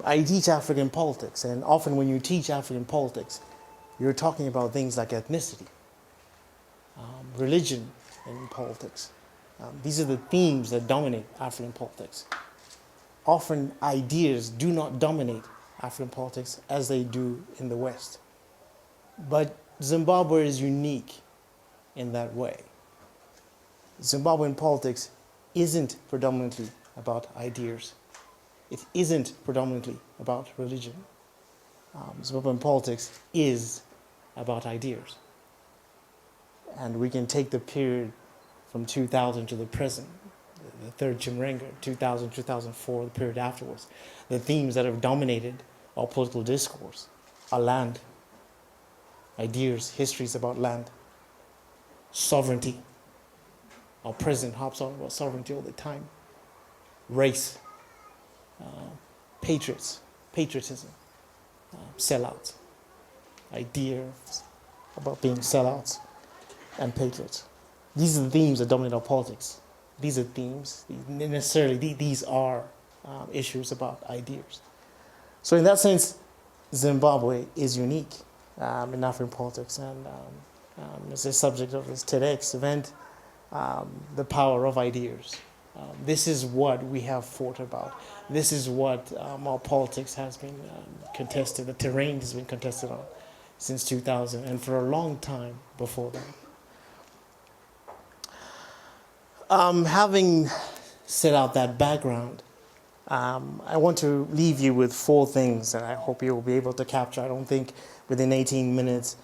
I teach African politics, and often when you teach African politics, you're talking about things like ethnicity, religion in politics. These are the themes that dominate African politics. Often ideas do not dominate African politics as they do in the West. But Zimbabwe is unique in that way. Zimbabwean politics isn't predominantly about ideas. It isn't predominantly about religion. Zimbabwean politics is about ideas. And we can take the period from 2000 to the present, the third Chimurenga, 2000, 2004, the period afterwards. The themes that have dominated our political discourse are land, ideas, histories about land, sovereignty. Our president harps on about sovereignty all the time. Race, patriotism, sellouts, ideas about being sellouts and patriots. These are the themes that dominate our politics. These are themes, these are issues about ideas. So in that sense, Zimbabwe is unique in African politics, and as the subject of this TEDx event, the power of ideas. This is what we have fought about. This is what our politics has been contested, the terrain has been contested on since 2000, and for a long time before that. Having set out that background, I want to leave you with 4 things that I hope you'll be able to capture. I don't think within 18 minutes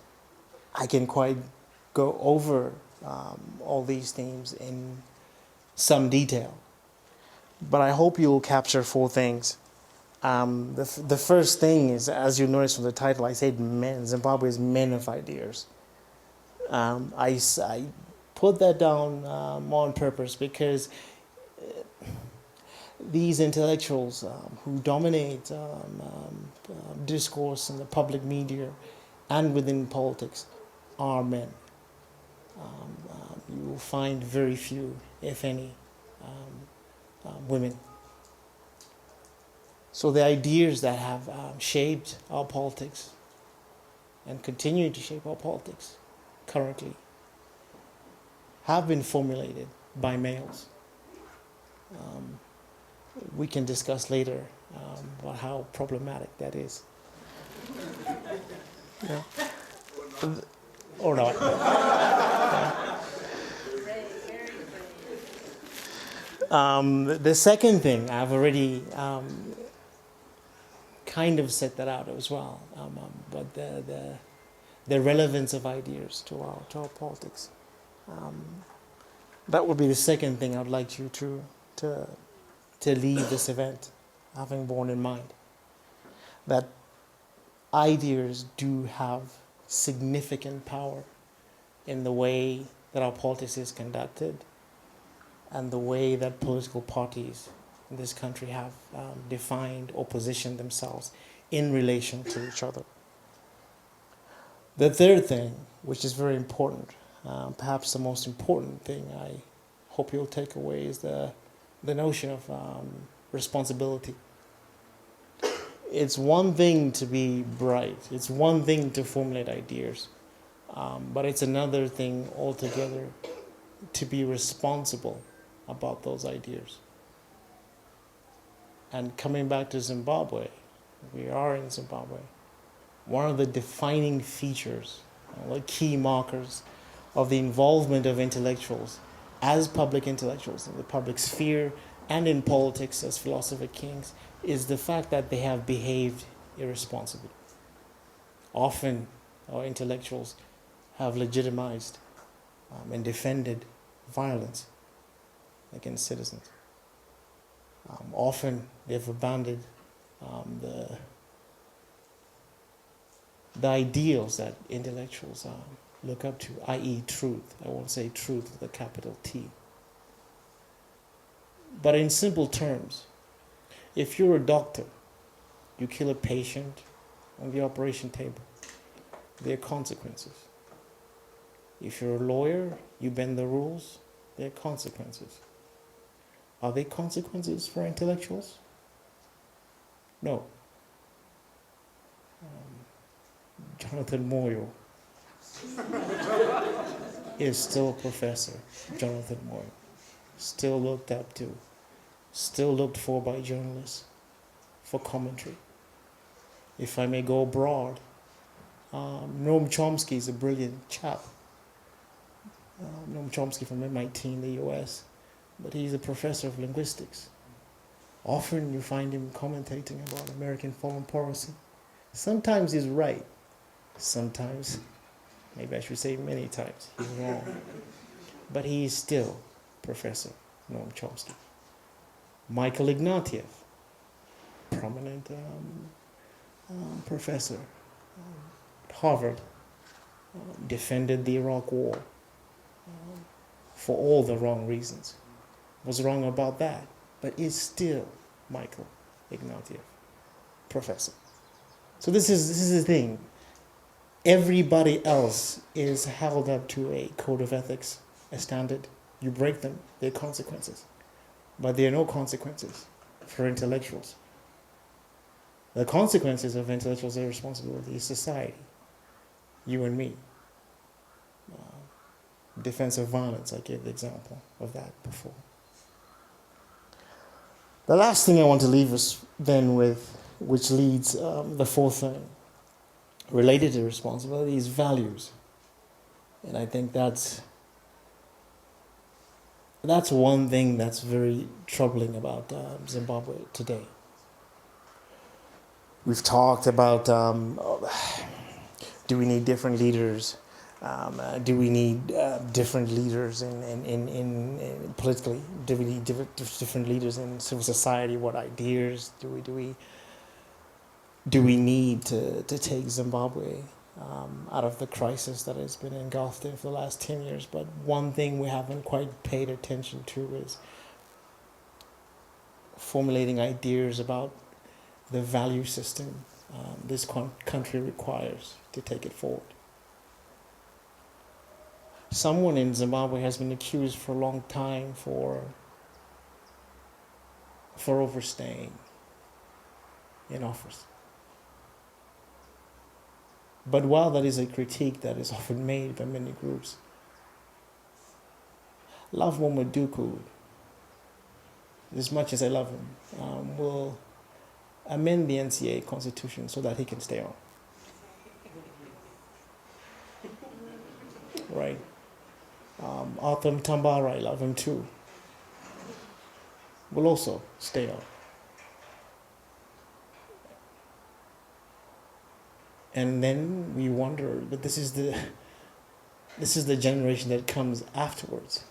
I can quite go over all these themes in some detail. But I hope you'll capture 4 things. The first thing is, as you notice from the title, I said men. Zimbabwe is men of ideas. I put that down on purpose because these intellectuals who dominate discourse in the public media and within politics are men. You will find very few, if any, women. So the ideas that have shaped our politics and continue to shape our politics currently have been formulated by males. We can discuss later about how problematic that is. Yeah. Or not. The second thing, I've already kind of set that out as well, but the relevance of ideas to our politics. That would be the second thing I'd like you to leave this event, having borne in mind that ideas do have significant power in the way that our politics is conducted and the way that political parties in this country have defined or positioned themselves in relation to each other. The third thing, which is very important, perhaps the most important thing I hope you'll take away, is the notion of responsibility. It's one thing to be bright, it's one thing to formulate ideas, but it's another thing altogether to be responsible about those ideas. And coming back to Zimbabwe, we are in Zimbabwe. One of the defining features, the key markers of the involvement of intellectuals as public intellectuals in the public sphere and in politics as philosopher kings is the fact that they have behaved irresponsibly. Often our intellectuals have legitimized and defended violence against citizens. Often they've abandoned the ideals that intellectuals look up to, i.e. truth. I won't say truth with a capital T. But in simple terms, if you're a doctor, you kill a patient on the operation table, there are consequences. If you're a lawyer, you bend the rules, there are consequences. Are there consequences for intellectuals? No. Jonathan Moyo is still a professor. Jonathan Moyo. Still looked up to. Still looked for by journalists for commentary. If I may go abroad, Noam Chomsky is a brilliant chap. Noam Chomsky from MIT in the US, but he's a professor of linguistics. Often you find him commentating about American foreign policy. Sometimes he's right. Sometimes, maybe I should say many times, he's wrong. But he is still Professor Noam Chomsky. Michael Ignatieff, prominent professor at Harvard, defended the Iraq War for all the wrong reasons. Was wrong about that, but is still Michael Ignatieff, professor. So this is the thing. Everybody else is held up to a code of ethics, a standard. You break them, there are consequences. But there are no consequences for intellectuals. The consequences of intellectuals' irresponsibility is society, you and me. Defense of violence, I gave the example of that before. The last thing I want to leave us then with, which leads the fourth thing, related to responsibility, is values. And I think that's one thing that's very troubling about Zimbabwe today. We've talked about do we need different leaders? Do we need different leaders in politically? Do we need different leaders in civil society? What ideas do we need to take Zimbabwe out of the crisis that has been engulfed in for the last 10 years? But one thing we haven't quite paid attention to is formulating ideas about the value system this country requires to take it forward. Someone in Zimbabwe has been accused for a long time for overstaying in office. But while that is a critique that is often made by many groups, Love Momaduku, as much as I love him, will amend the NCA constitution so that he can stay on. Right? Arthur Mtambara, I love him too, will also stay on. And then we wonder, but this is the generation that comes afterwards.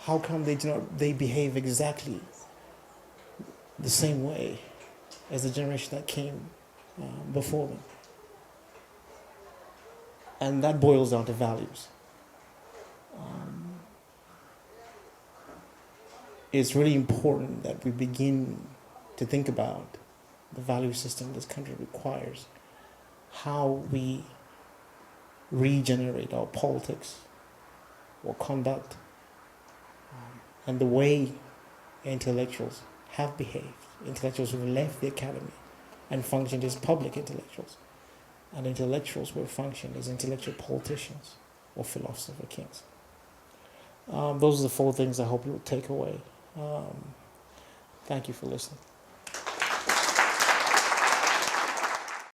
How come they behave exactly the same way as the generation that came before them? And that boils down to values. It's really important that we begin to think about the value system this country requires, how we regenerate our politics or conduct, and the way intellectuals have behaved, intellectuals who have left the academy and functioned as public intellectuals, and intellectuals who have functioned as intellectual politicians or philosopher kings. Those are the four things I hope you will take away. Thank you for listening.